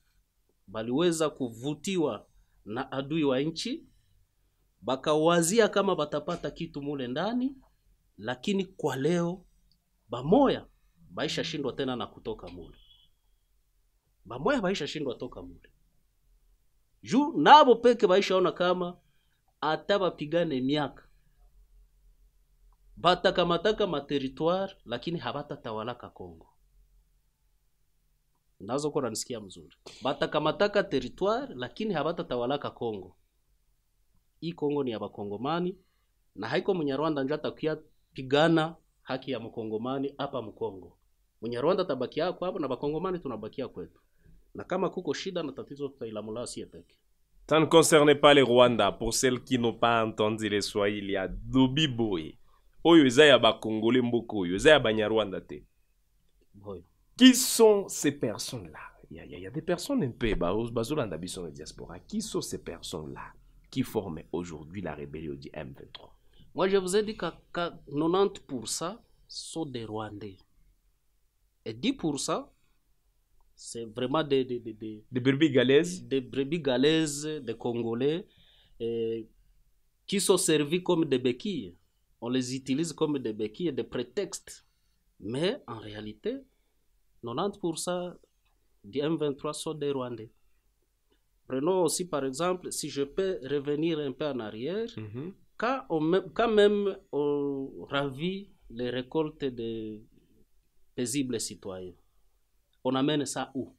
baliweza kuvutiwa na adui wa nchi, bakawazia kama batapata kitu mule ndani, lakini kwa leo bamoya baisha shindwa tena na kutoka mule. Bamoya baisha shindwa toka mule. Juu nabo peke baisha ona kama atabapigane miaka, batakamataka materitoire, lakini habata tawalaka Kongo. Nazo kwa nisikia mzuri. Batakamataka territoire, lakini habata tawalaka Kongo. Hii Kongo ni ya Bakongomani, na haiko Munyarwanda njata kia pigana haki ya Mkongomani hapa Mkongo. Munyarwanda tabakia kwa hapa na Bakongomani tunabakia kwetu. Na kama kuko shida na tatizo tutailamula sie peke. Ça ne concerne pas les Rwandais. Pour celles qui n'ont pas entendu les Swahili, il y a Dobiboy. Oyo eza ya Bakongolais mboko oyo, eza ya Banyarwanda te. Qui sont ces personnes-là? Il y a des personnes un peu, bazolanda biso na diaspora. Qui sont ces personnes-là qui forment aujourd'hui la rébellion du M23? Moi, je vous ai dit que 90% sont des Rwandais. Et 10%, c'est vraiment des brebis galaises. Des brebis galaises, des Congolais, qui sont servis comme des béquilles. On les utilise comme des béquilles, des prétextes. Mais en réalité, 90% du M23 sont des Rwandais. Prenons aussi par exemple, si je peux revenir un peu en arrière, quand même on ravit les récoltes des paisibles citoyens. On amène ça où?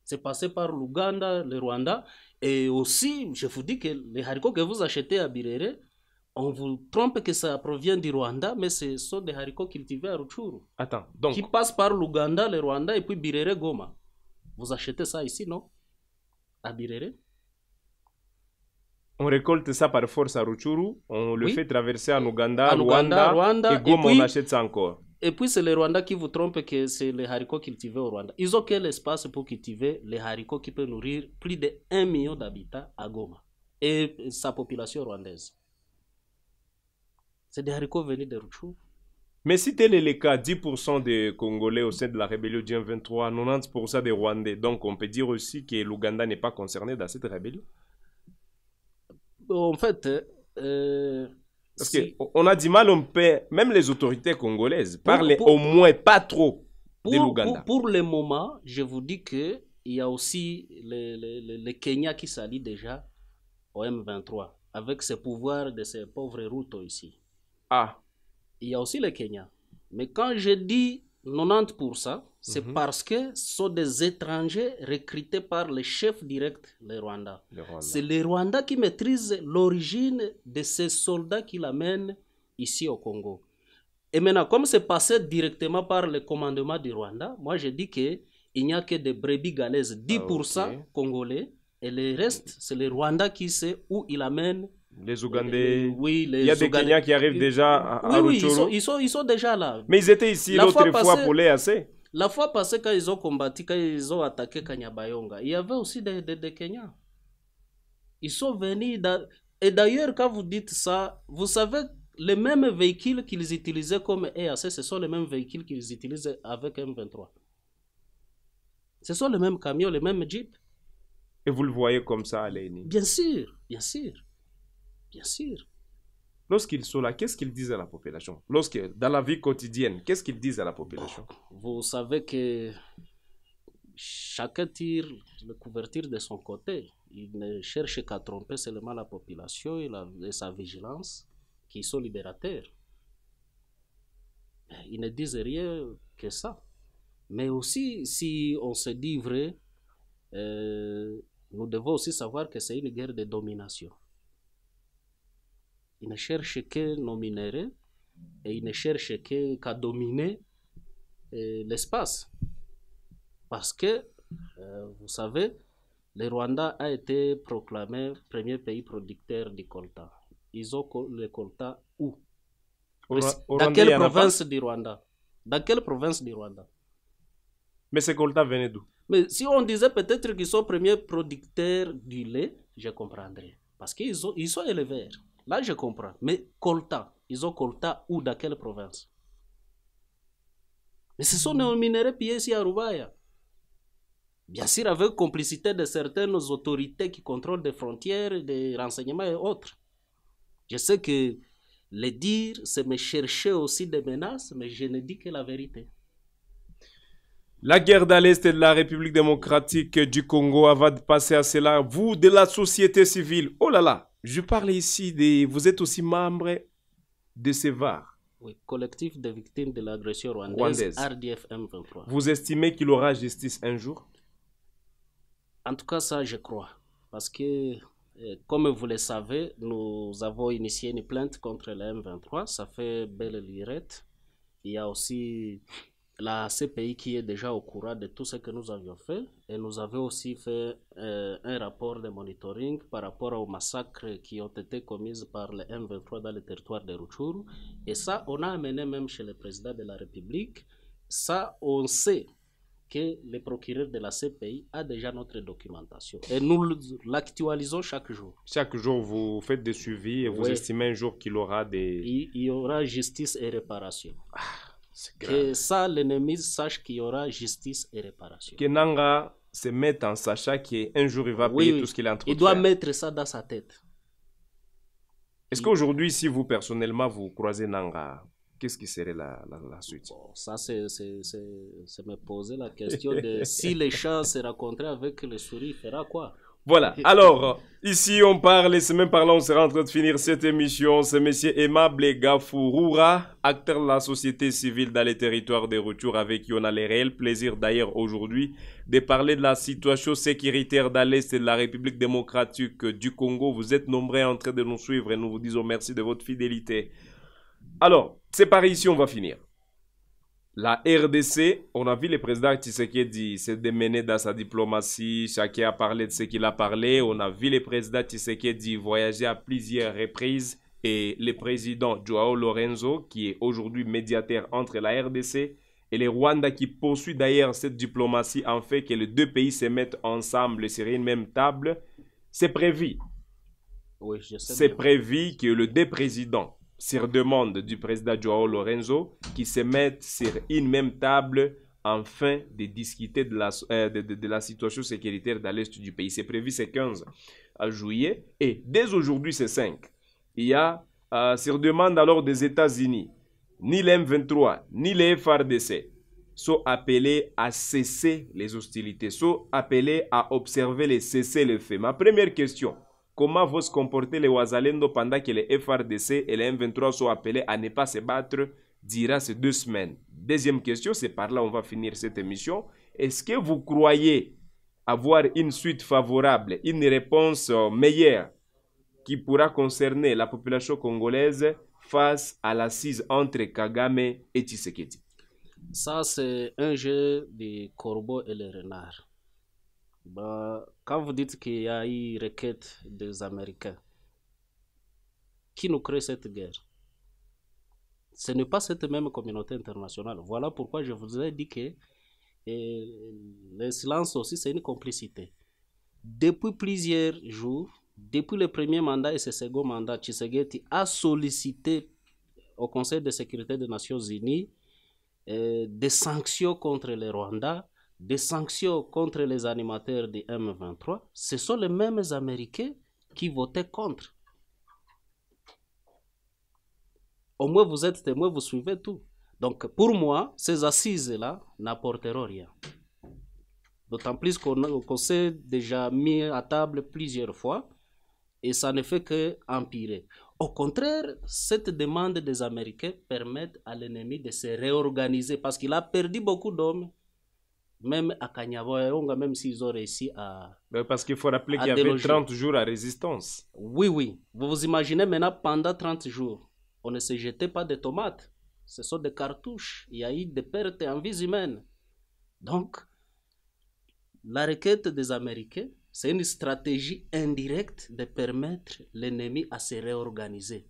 C'est passé par l'Ouganda, le Rwanda, et aussi, je vous dis que les haricots que vous achetez à Birere, on vous trompe que ça provient du Rwanda, mais ce sont des haricots cultivés à Rutshuru. Attends, donc... Qui passent par l'Ouganda, le Rwanda, et puis Birere, Goma. Vous achetez ça ici, non? À Birere? On récolte ça par force à Rutshuru, on le fait traverser en Ouganda, Rwanda, et Goma, on achète ça encore. Et puis c'est les Rwandais qui vous trompent que c'est les haricots cultivés au Rwanda. Ils ont quel espace pour cultiver les haricots qui peuvent nourrir plus de 1 million d'habitants à Goma et sa population rwandaise? C'est des haricots venus de Rutshuru. Mais si tel est le cas, 10% des Congolais au sein de la rébellion du M23, 90% des Rwandais, donc on peut dire aussi que l'Ouganda n'est pas concerné dans cette rébellion? En fait... parce qu'on a du mal, on peut, même les autorités congolaises parlent au moins pas trop de l'Ouganda. Pour le moment, je vous dis qu'il y a aussi le Kenya qui s'allie déjà au M23 avec ses pouvoirs de ces pauvres Ruto ici. Ah. Il y a aussi le Kenya. Mais quand je dis 90%, c'est parce que ce sont des étrangers recrutés par le chef direct, le Rwanda. C'est le Rwanda qui maîtrise l'origine de ces soldats qui l'amènent ici au Congo. Et maintenant, comme c'est passé directement par le commandement du Rwanda, moi je dis qu'il n'y a que des brebis galaises, 10% congolais Et le reste, c'est le Rwanda qui sait où il amène. Les Ougandais. Oui, il y a des Kenyans qui arrivent déjà à Rutshuru. Oui, ils sont déjà là. Mais ils étaient ici l'autre fois pour l'EAC. La fois passée, quand ils ont combattu, quand ils ont attaqué Kanyabayonga, il y avait aussi des Kenyans. Ils sont venus. Et d'ailleurs, quand vous dites ça, vous savez, les mêmes véhicules qu'ils utilisaient comme EAC, ce sont les mêmes véhicules qu'ils utilisent avec M23. Ce sont les mêmes camions, les mêmes jeeps. Et vous le voyez comme ça, Léni? Bien sûr, bien sûr. Bien sûr. Lorsqu'ils sont là, qu'est-ce qu'ils disent à la population? Dans la vie quotidienne, qu'est-ce qu'ils disent à la population? Vous savez que chacun tire la couverture de son côté. Il ne cherche qu'à tromper seulement la population et sa vigilance, qui sont libérateurs. Ils ne disent rien que ça. Mais aussi, si on se dit vrai, nous devons aussi savoir que c'est une guerre de domination. Ils ne cherchent que nos minéraux et ils ne cherchent qu'à dominer l'espace. Parce que, vous savez, le Rwanda a été proclamé premier pays producteur du coltan. Ils ont le coltan où? Dans quelle province du Rwanda? Dans quelle province du Rwanda? Mais ce coltan venait d'où? Mais si on disait peut-être qu'ils sont premiers producteurs du lait, je comprendrais. Parce qu'ils sont éleveurs. Là, je comprends. Mais coltan, ils ont coltan où? Dans quelle province? Mais ce sont nos minéraux pillés ici à Rubaya. Bien sûr, avec complicité de certaines autorités qui contrôlent des frontières, des renseignements et autres. Je sais que les dire, c'est me chercher aussi des menaces, mais je ne dis que la vérité. La guerre dans l'Est de la République démocratique du Congo, avant de passer à cela, vous de la société civile, oh là là, je parle ici vous êtes aussi membre de CEVAR. Oui, collectif de victimes de l'agression rwandaise, RDF M23. Vous estimez qu'il aura justice un jour? En tout cas, ça, je crois. Parce que, comme vous le savez, nous avons initié une plainte contre le M23. Ça fait belle lurette. Il y a aussi la CPI qui est déjà au courant de tout ce que nous avions fait. Et nous avons aussi fait un rapport de monitoring par rapport aux massacres qui ont été commis par le M23 dans le territoire de Rutshuru. Et ça, on a amené même chez le président de la République. Ça, on sait que le procureur de la CPI a déjà notre documentation. Et nous l'actualisons chaque jour. Chaque jour, vous faites des suivis et vous estimez un jour qu'il aura des... Il y aura justice et réparation. Que ça, l'ennemi sache qu'il y aura justice et réparation. Que Nanga se mette en sachant qu'un jour, il va payer tout ce qu'il est en train de faire. Il doit mettre ça dans sa tête. Est-ce qu'aujourd'hui, si vous, personnellement, vous croisez Nanga, qu'est-ce qui serait la suite? Bon, ça, c'est me poser la question de si les chats se rencontraient avec les souris, il fera quoi? Voilà, alors, ici on parle, et c'est même par là on sera en train de finir cette émission. C'est M. Aimable Gafouroura, acteur de la société civile dans les territoires de Rutshuru, avec qui on a le réel plaisir d'ailleurs aujourd'hui de parler de la situation sécuritaire dans l'Est de la République démocratique du Congo. Vous êtes nombreux en train de nous suivre et nous vous disons merci de votre fidélité. Alors, c'est par ici on va finir. La RDC, on a vu le président Tshisekedi s'est démené dans sa diplomatie, chacun a parlé de ce qu'il a parlé. On a vu le président Tshisekedi voyager à plusieurs reprises et le président Joao Lorenzo, qui est aujourd'hui médiateur entre la RDC et le Rwanda, qui poursuit d'ailleurs cette diplomatie en fait que les deux pays se mettent ensemble sur une même table. C'est prévu. Oui, je sais. C'est prévu que les deux présidents, sur demande du président Joao Lorenzo, qui se mettent sur une même table afin de discuter de la situation sécuritaire dans l'est du pays. C'est prévu ce 15 juillet et dès aujourd'hui c'est 5. Il y a, sur demande alors des États-Unis, ni l'M23 ni les FARDC sont appelés à cesser les hostilités, sont appelés à observer les cessez-le-feu. Ma première question: comment vont se comporter les Wazalendo pendant que les FRDC et les M23 sont appelés à ne pas se battre durant ces 2 semaines? Deuxième question, c'est par là on va finir cette émission. Est-ce que vous croyez avoir une suite favorable, une réponse meilleure qui pourra concerner la population congolaise face à l'assise entre Kagame et Tshisekedi? Ça, c'est un jeu des corbeaux et les renards. Bah, quand vous dites qu'il y a eu requête des Américains, qui nous crée cette guerre? Ce n'est pas cette même communauté internationale. Voilà pourquoi je vous ai dit que le silence aussi, c'est une complicité. Depuis plusieurs jours, depuis le premier mandat et ce second mandat, Tshisekedi a sollicité au Conseil de sécurité des Nations Unies des sanctions contre le Rwanda, des sanctions contre les animateurs du M23. Ce sont les mêmes Américains qui votaient contre. Au moins, vous êtes témoin, vous suivez tout. Donc, pour moi, ces assises-là n'apporteront rien. D'autant plus qu'on s'est déjà mis à table plusieurs fois et ça ne fait qu'empirer. Au contraire, cette demande des Américains permet à l'ennemi de se réorganiser parce qu'il a perdu beaucoup d'hommes, même à Kanyabayonga, même s'ils ont réussi à. Parce qu'il faut rappeler qu'il y avait 30 jours à résistance. Oui, oui. Vous vous imaginez maintenant, pendant 30 jours, on ne se jetait pas de tomates. Ce sont des cartouches. Il y a eu des pertes en vies humaines. Donc, la requête des Américains, c'est une stratégie indirecte de permettre l'ennemi à se réorganiser.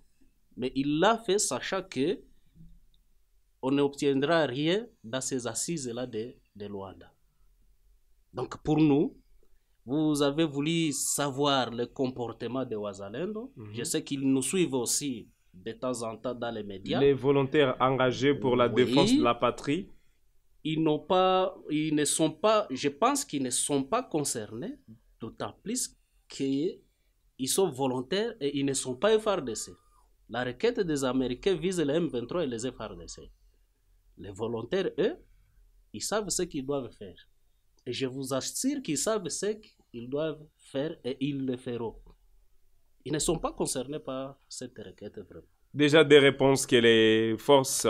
Mais il l'a fait sachant que on n'obtiendra rien dans ces assises-là de Luanda. Donc pour nous, vous avez voulu savoir le comportement de Wazalendo. Je sais qu'ils nous suivent aussi de temps en temps dans les médias. Les volontaires engagés pour la défense de la patrie. Ils ne sont pas, je pense qu'ils ne sont pas concernés, d'autant plus qu'ils sont volontaires et ils ne sont pas FARDC. La requête des Américains vise les M23 et les FARDC. Les volontaires, eux, ils savent ce qu'ils doivent faire. Et je vous assure qu'ils savent ce qu'ils doivent faire et ils le feront. Ils ne sont pas concernés par cette requête vraiment. Déjà des réponses que les forces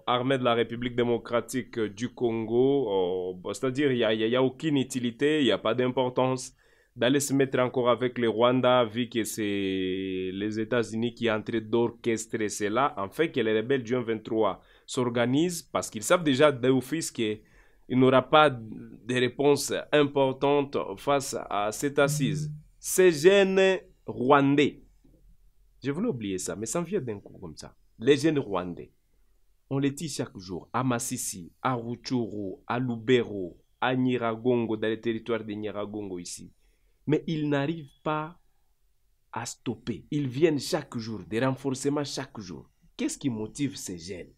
armées de la République démocratique du Congo, c'est-à-dire il n'y a aucune utilité, il n'y a pas d'importance d'aller se mettre encore avec le Rwanda, vu que c'est les États-Unis qui sont en train d'orchestrer cela, en fait que les rebelles du 23 s'organisent parce qu'ils savent déjà d'office qu'il n'y aura pas de réponse importante face à cette assise. Ces jeunes Rwandais, je voulais oublier ça, mais ça me vient d'un coup comme ça. Les jeunes Rwandais, on les tue chaque jour à Massissi, à Rutshuru, à Lubero, à Nyiragongo, dans les territoires de Nyiragongo ici. Mais ils n'arrivent pas à stopper. Ils viennent chaque jour, des renforcements chaque jour. Qu'est-ce qui motive ces jeunes?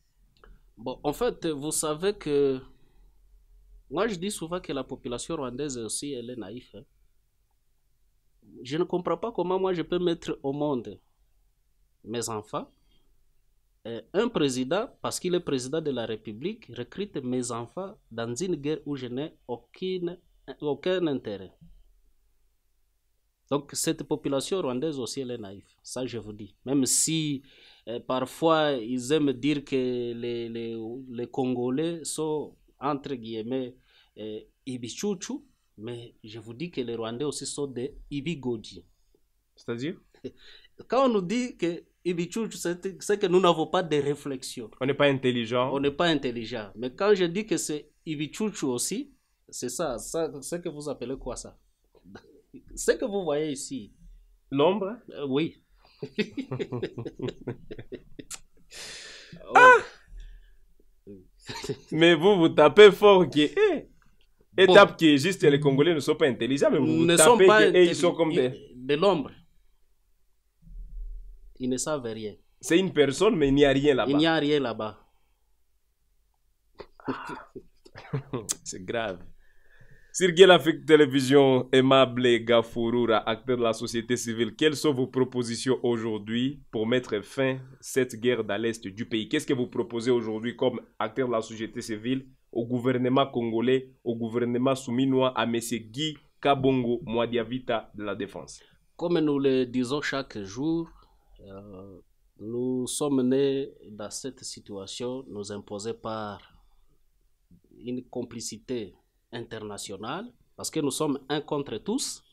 Bon, en fait, vous savez que moi je dis souvent que la population rwandaise aussi, elle est naïve. Hein. Je ne comprends pas comment moi je peux mettre au monde mes enfants. Un président, parce qu'il est président de la République, recrute mes enfants dans une guerre où je n'ai aucun intérêt. Donc cette population rwandaise aussi, elle est naïve. Ça, je vous dis. Même si parfois ils aiment dire que les Congolais sont, entre guillemets, ibichuchu, mais je vous dis que les Rwandais aussi sont des ibigodi. C'est-à-dire? Quand on nous dit que ibichuchu, c'est que nous n'avons pas de réflexion. On n'est pas intelligent. On n'est pas intelligent. Mais quand je dis que c'est ibichuchu aussi, c'est ça, c'est que vous appelez quoi ça? Ce que vous voyez ici. L'ombre? Oui. Ah! Mais vous tapez fort que... étape qui est juste, les Congolais ne sont pas intelligents, mais vous tapez qu'ils sont comme des... De l'ombre. Ils ne savent rien. C'est une personne, mais il n'y a rien là-bas. Il n'y a rien là-bas. C'est grave. Sur Gueule Afrique Télévision, Aimable Gafouroura, acteur de la société civile, quelles sont vos propositions aujourd'hui pour mettre fin à cette guerre dans l'est du pays? Qu'est-ce que vous proposez aujourd'hui comme acteur de la société civile au gouvernement congolais, au gouvernement souminois, à M. Guy Kabongo Mwadiavita de la Défense? Comme nous le disons chaque jour, nous sommes nés dans cette situation, nous imposée par une complicité internationale, parce que nous sommes un contre tous,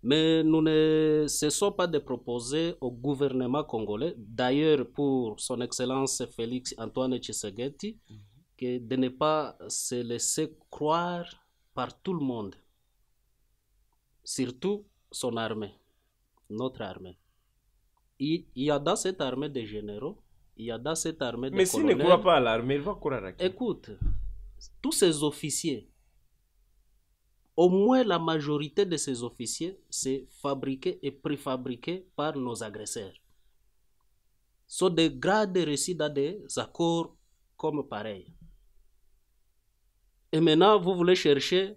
mais nous ne cessons pas de proposer au gouvernement congolais, d'ailleurs pour son Excellence Félix Antoine Tshisekedi, que de ne pas se laisser croire par tout le monde surtout son armée, notre armée. Il y a dans cette armée des généraux, il y a dans cette armée des colonels. Mais s'il ne croit pas à l'armée, il va croire à qui? Écoute, tous ces officiers, au moins la majorité de ces officiers, c'est fabriqué et préfabriqué par nos agresseurs. Sont des grades récits dans des accords comme pareil. Et maintenant, vous voulez chercher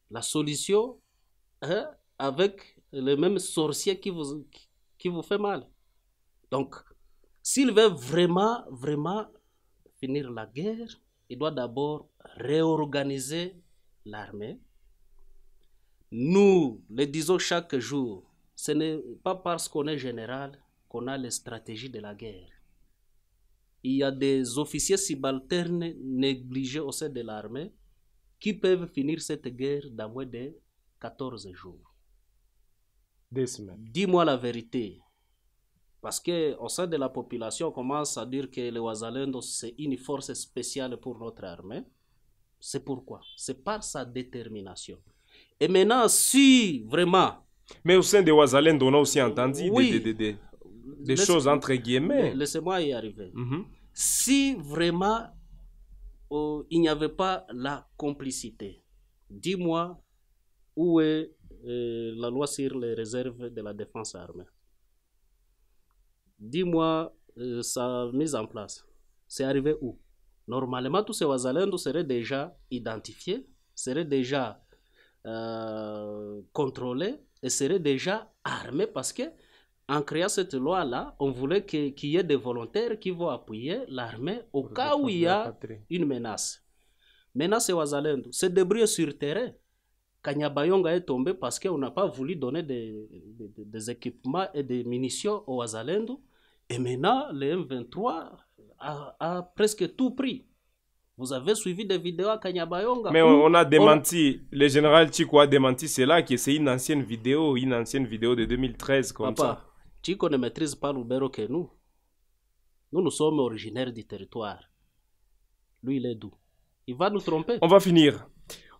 la solution avec le même sorcier qui vous fait mal. Donc, s'il veut vraiment finir la guerre, il doit d'abord réorganiser l'armée. Nous le disons chaque jour, ce n'est pas parce qu'on est général qu'on a les stratégies de la guerre. Il y a des officiers subalternes négligés au sein de l'armée qui peuvent finir cette guerre dans moins de 14 jours. Des semaines. Dis-moi la vérité. Parce qu'au sein de la population, on commence à dire que le Ouazalendo, c'est une force spéciale pour notre armée. C'est pourquoi? C'est par sa détermination. Et maintenant, si vraiment... Mais au sein de Ouazalendo, on a aussi entendu oui, des choses entre guillemets. Laissez-moi y arriver. Si vraiment il n'y avait pas la complicité, dis-moi où est la loi sur les réserves de la défense armée. Dis-moi sa mise en place. C'est arrivé où? Normalement, tous ces Ouazalendo seraient déjà identifiés, seraient déjà contrôlés et seraient déjà armés parce que en créant cette loi-là, on voulait qu'il y ait des volontaires qui vont appuyer l'armée au cas où il y a une menace. Maintenant, ces Ouazalendo se débrouillent sur terrain. Kanyabayonga est tombé parce qu'on n'a pas voulu donner des équipements et des munitions aux Ouazalendo. Et maintenant, le M23 a presque tout pris. Vous avez suivi des vidéos à Kanyabayonga. Mais on a démenti, le général Chico a démenti cela, que c'est une ancienne vidéo de 2013 comme ça. Chico ne maîtrise pas Lubero que nous. Nous sommes originaires du territoire. Lui, il est d'où? Il va nous tromper. On va finir.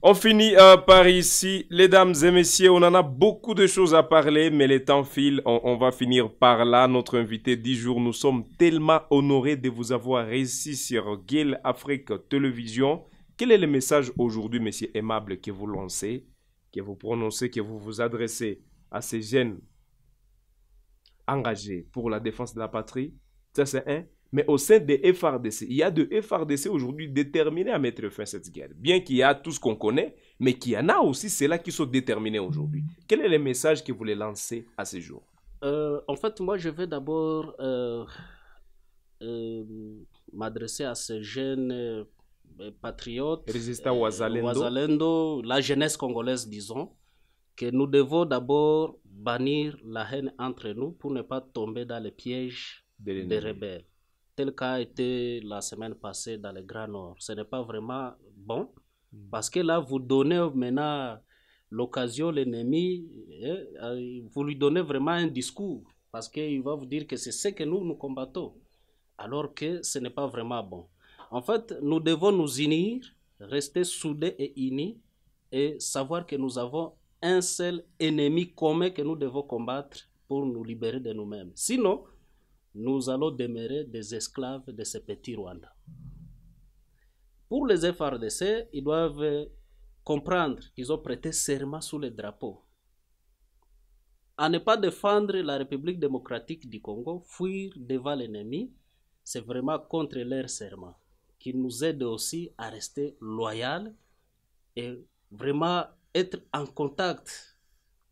On finit par ici. Les dames et messieurs, on en a beaucoup de choses à parler, mais le temps file. On va finir par là. Notre invité du jour, nous sommes tellement honorés de vous avoir réussi sur Gueule Afrique Télévision. Quel est le message aujourd'hui, monsieur Aimable, que vous lancez, que vous prononcez, que vous vous adressez à ces jeunes engagés pour la défense de la patrie? Ça, c'est un. Mais au sein des FRDC, il y a des FRDC aujourd'hui déterminés à mettre fin à cette guerre. Bien qu'il y a tout ce qu'on connaît, mais qu'il y en a aussi ceux-là qui sont déterminés aujourd'hui. Quel est le message que vous voulez lancer à ce jour? En fait, moi, je vais d'abord m'adresser à ces jeunes patriotes, résistants Ouazalendo, la jeunesse congolaise, disons, que nous devons d'abord bannir la haine entre nous pour ne pas tomber dans les pièges des rebelles. Tel qu'a été la semaine passée dans le Grand Nord. Ce n'est pas vraiment bon, parce que là, vous donnez maintenant l'occasion, l'ennemi, vous lui donnez vraiment un discours, parce qu'il va vous dire que c'est ce que nous combattons, alors que ce n'est pas vraiment bon. En fait, nous devons nous unir, rester soudés et unis, et savoir que nous avons un seul ennemi commun que nous devons combattre pour nous libérer de nous-mêmes. Sinon, nous allons demeurer des esclaves de ces petits Rwandais. Pour les FRDC, ils doivent comprendre qu'ils ont prêté serment sous le drapeau à ne pas défendre la République démocratique du Congo, fuir devant l'ennemi. C'est vraiment contre leur serment qu'ils nous aident aussi à rester loyaux et vraiment être en contact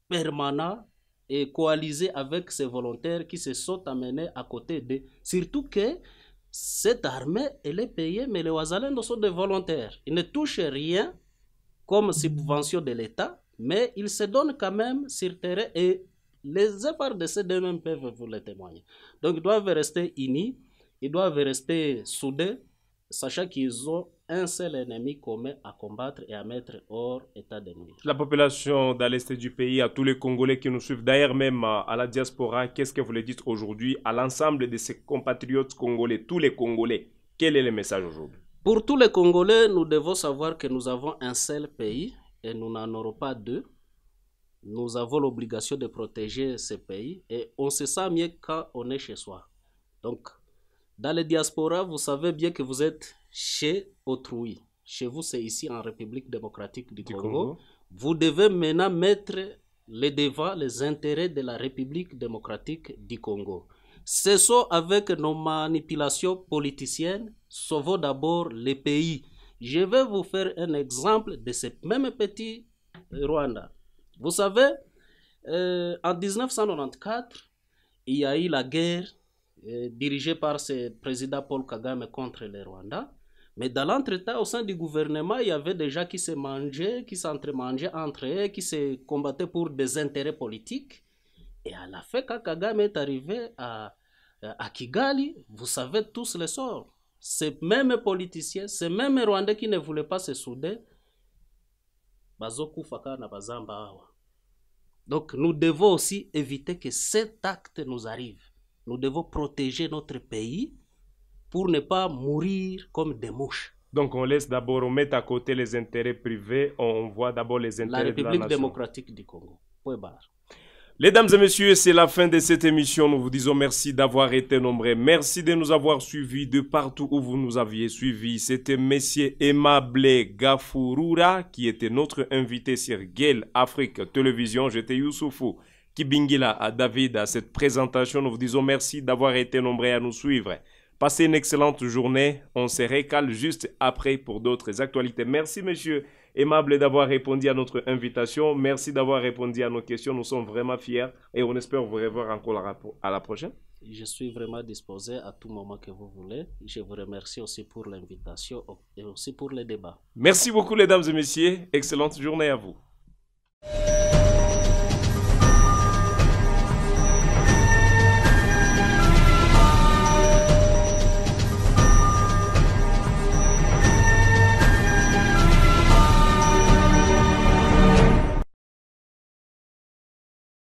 permanent et coaliser avec ces volontaires qui se sont amenés à côté d'eux. Surtout que cette armée, elle est payée, mais les Ouazalendo sont des volontaires. Ils ne touchent rien comme subvention de l'État, mais ils se donnent quand même sur terrain et les FRDC d'eux-mêmes peuvent vous le témoigner. Donc ils doivent rester unis, ils doivent rester soudés, sachant qu'ils ont un seul ennemi commun à combattre et à mettre hors état de nuire. La population dans l'est du pays, à tous les Congolais qui nous suivent, d'ailleurs même à la diaspora, qu'est-ce que vous les dites aujourd'hui à l'ensemble de ces compatriotes congolais, tous les Congolais? Quel est le message aujourd'hui? Pour tous les Congolais, nous devons savoir que nous avons un seul pays et nous n'en aurons pas deux. nous avons l'obligation de protéger ces pays et on se sent mieux quand on est chez soi. Donc, dans les diasporas, vous savez bien que vous êtes chez autrui. Chez vous, c'est ici en République démocratique du Congo. Vous devez maintenant mettre les devants, les intérêts de la République démocratique du Congo. Cessons avec nos manipulations politiciennes, sauvons d'abord les pays. Je vais vous faire un exemple de ce même petit Rwanda. Vous savez, en 1994, il y a eu la guerre dirigée par ce président Paul Kagame contre le Rwanda. Mais dans l'entretemps, au sein du gouvernement, il y avait des gens qui se mangeaient, qui s'entremangeaient entre eux, qui se combattaient pour des intérêts politiques. Et à la fin, quand Kagame est arrivé à Kigali, vous savez tous les sorts. Ces mêmes politiciens, ces mêmes Rwandais qui ne voulaient pas se souder, donc nous devons aussi éviter que cet acte nous arrive. Nous devons protéger notre pays pour ne pas mourir comme des mouches. Donc on laisse d'abord, on met à côté les intérêts privés, on voit d'abord les intérêts de la nation. La République démocratique du Congo. Point barre. Mesdames et messieurs, c'est la fin de cette émission. Nous vous disons merci d'avoir été nombreux. Merci de nous avoir suivis de partout où vous nous aviez suivis. C'était Monsieur Aimable Gafurura qui était notre invité sur Gueule Afrique Télévision. J'étais Youssoufou Kibingila à David à cette présentation. Nous vous disons merci d'avoir été nombreux à nous suivre. Passez une excellente journée. On se recale juste après pour d'autres actualités. Merci, monsieur Aimable, d'avoir répondu à notre invitation. Merci d'avoir répondu à nos questions. Nous sommes vraiment fiers et on espère vous revoir encore à la prochaine. Je suis vraiment disposé à tout moment que vous voulez. Je vous remercie aussi pour l'invitation et aussi pour le débat. Merci beaucoup, mesdames et messieurs. Excellente journée à vous.